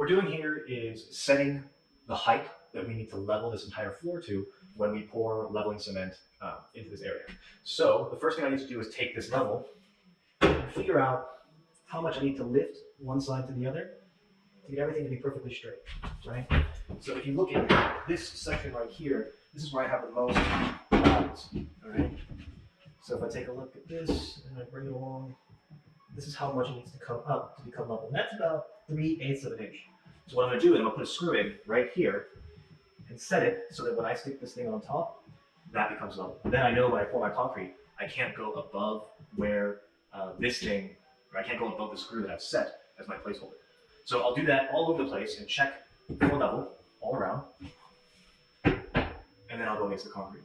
doing here is setting the height that we need to level this entire floor to when we pour leveling cement into this area. So the first thing I need to do is take this level and figure out how much I need to lift one side to the other to get everything to be perfectly straight, right? So if you look at this section right here, this is where I have the most balance, all right? So if I take a look at this and I bring it along, this is how much it needs to come up to become level. And that's about 3/8 of an inch. So what I'm gonna do is I'm gonna put a screw in right here and set it so that when I stick this thing on top, that becomes level. Then I know when I pour my concrete, I can't go above where this thing, or I can't go above the screw that I've set as my placeholder. So I'll do that all over the place and check for level all around, and then I'll go mix the concrete.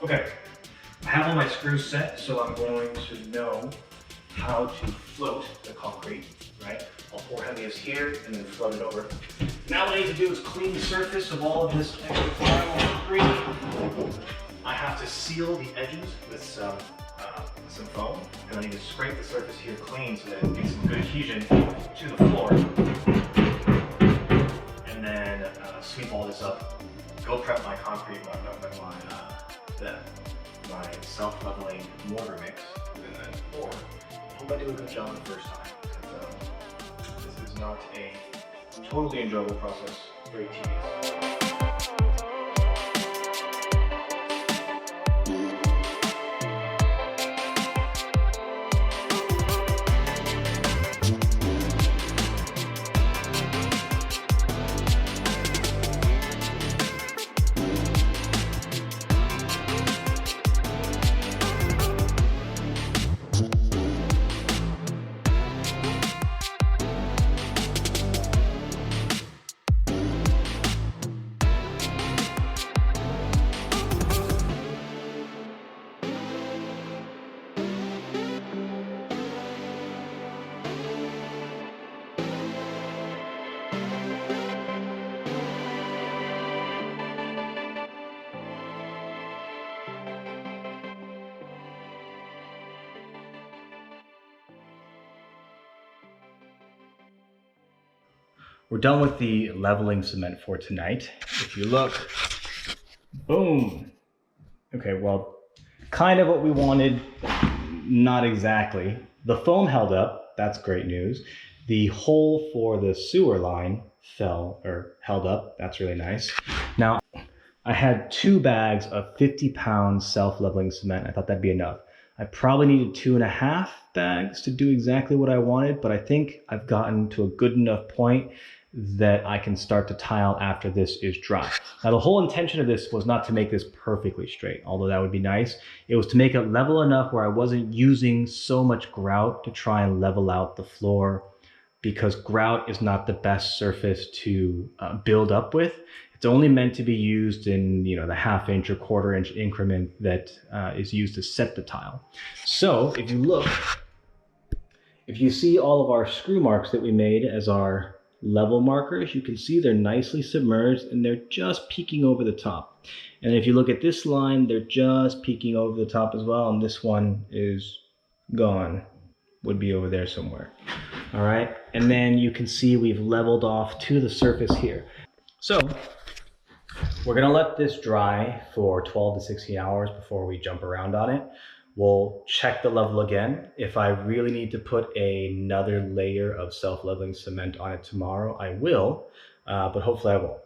Okay, I have all my screws set, so I'm going to know how to float the concrete, right? I'll pour heaviest here and then float it over. Now what I need to do is clean the surface of all of this extra concrete. I have to seal the edges with some foam, and I need to scrape the surface here clean so that it gets some good adhesion to the floor. And then sweep all this up, go prep my concrete, my self-leveling mortar mix, and then pour. I hope I do a good job the first time, because this is not a totally enjoyable process, very tedious. We're done with the leveling cement for tonight. If you look, boom. Okay, well, kind of what we wanted, not exactly. The foam held up, that's great news. The hole for the sewer line held up, that's really nice. Now, I had 2 bags of 50-pound self-leveling cement. I thought that'd be enough. I probably needed 2.5 bags to do exactly what I wanted, but I think I've gotten to a good enough point that I can start to tile after this is dry. Now the whole intention of this was not to make this perfectly straight, although that would be nice. It was to make it level enough where I wasn't using so much grout to try and level out the floor because grout is not the best surface to build up with. It's only meant to be used in the 1/2 inch or 1/4 inch increment that is used to set the tile. So if you look, if you see all of our screw marks that we made as our level markers, you can see they're nicely submerged and they're just peeking over the top. And if you look at this line, they're just peeking over the top as well, and this one is gone, would be over there somewhere. All right, and then you can see we've leveled off to the surface here. So we're gonna let this dry for 12 to 16 hours before we jump around on it. We'll check the level again. If I really need to put another layer of self-leveling cement on it tomorrow, I will, but hopefully I won't.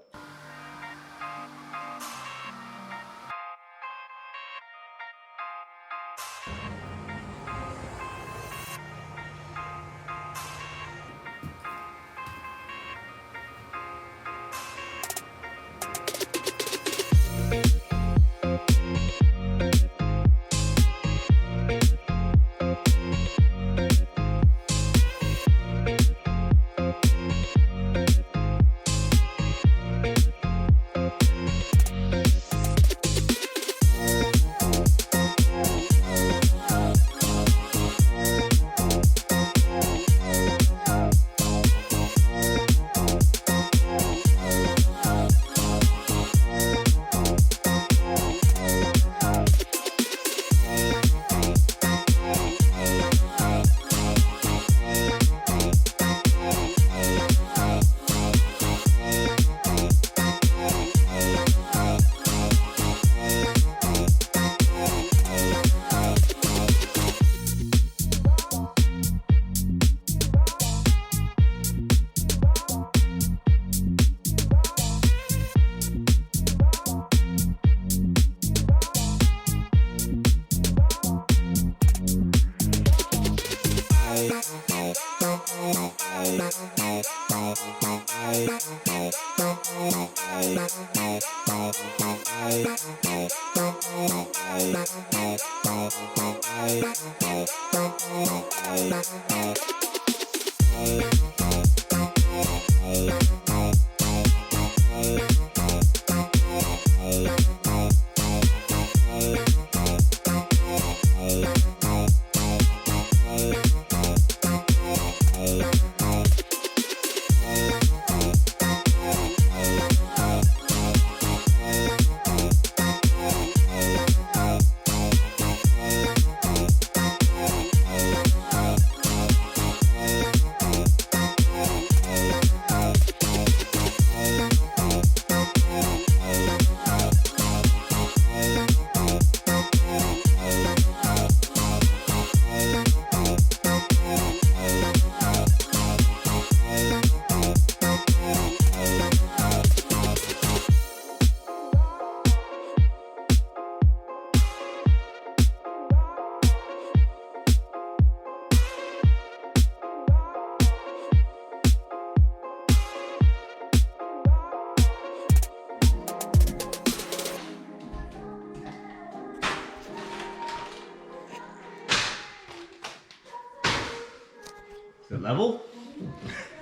Is it level?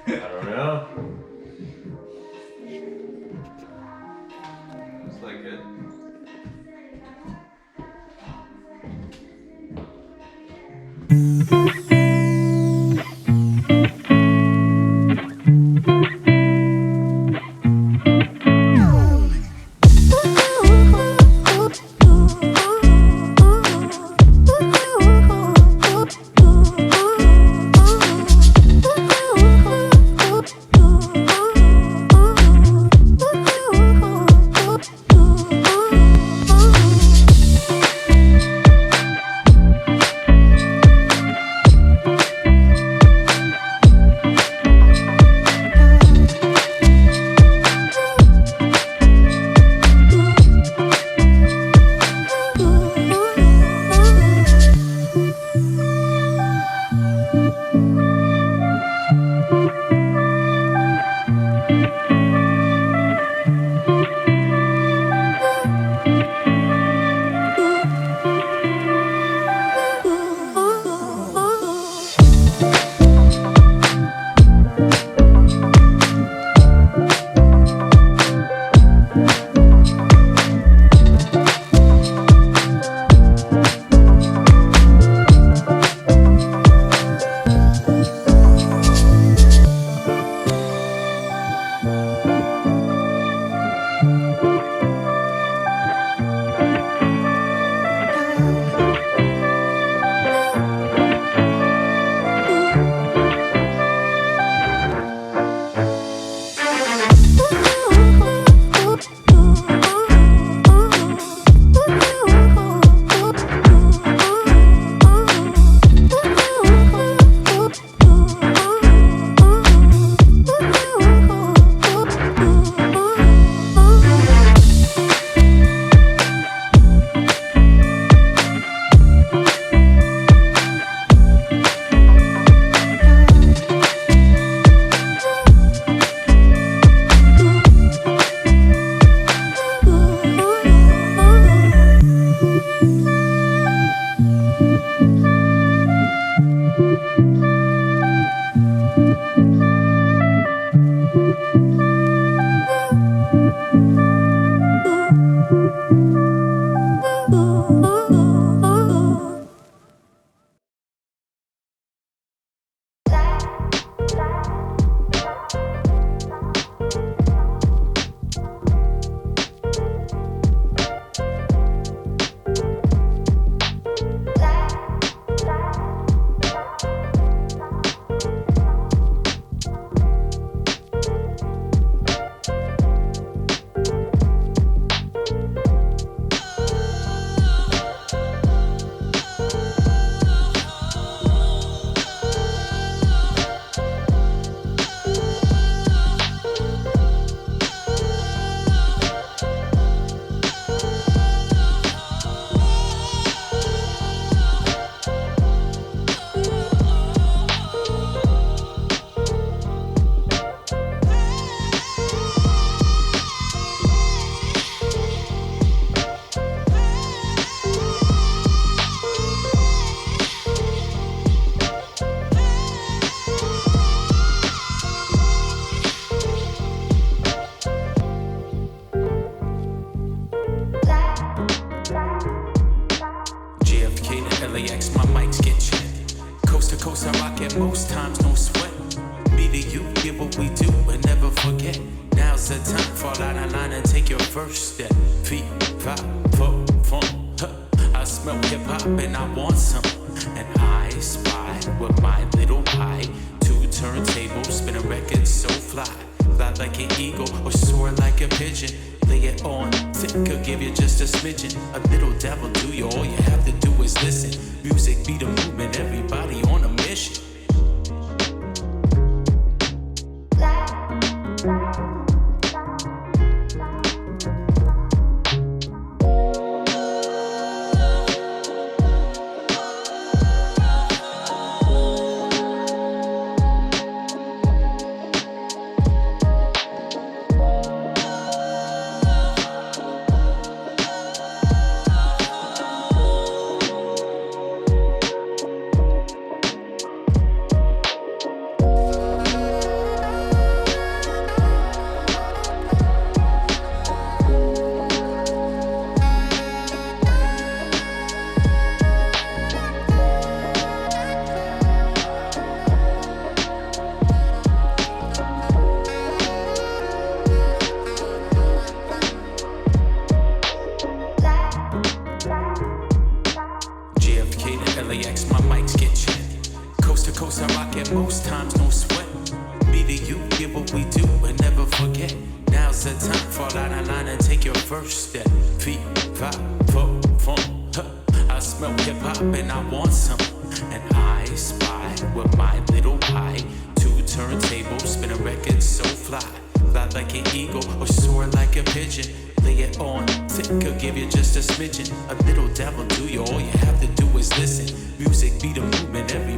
I don't know. Looks like it. coast, I rock it most times, no sweat. Me to you, get what we do and never forget. Now's the time, fall out of line and take your first step. Feet, five, four, fun. I smell hip hop and I want some. And I spy with my little eye. Two turntables, spin a record so fly. Fly like an eagle or soar like a pigeon. Lay it on thick, could give you just a smidgen. A little devil do you, all you have to do is listen. Music be the movement, everybody on a mission. LAX, my mics get checked. Coast to coast, I rock it most times, no sweat. Me to you, get what we do and never forget. Now's the time, fall out of line and take your first step. Feet, five, four, fun. I smell hip hop and I want some. And I spy with my little eye. Two turntables, spin a record so fly. Fly like an eagle or soar like a pigeon. Lay it on thick, could give you just a smidgen. A little devil do you, all you have to do is listen. Music be the movement, every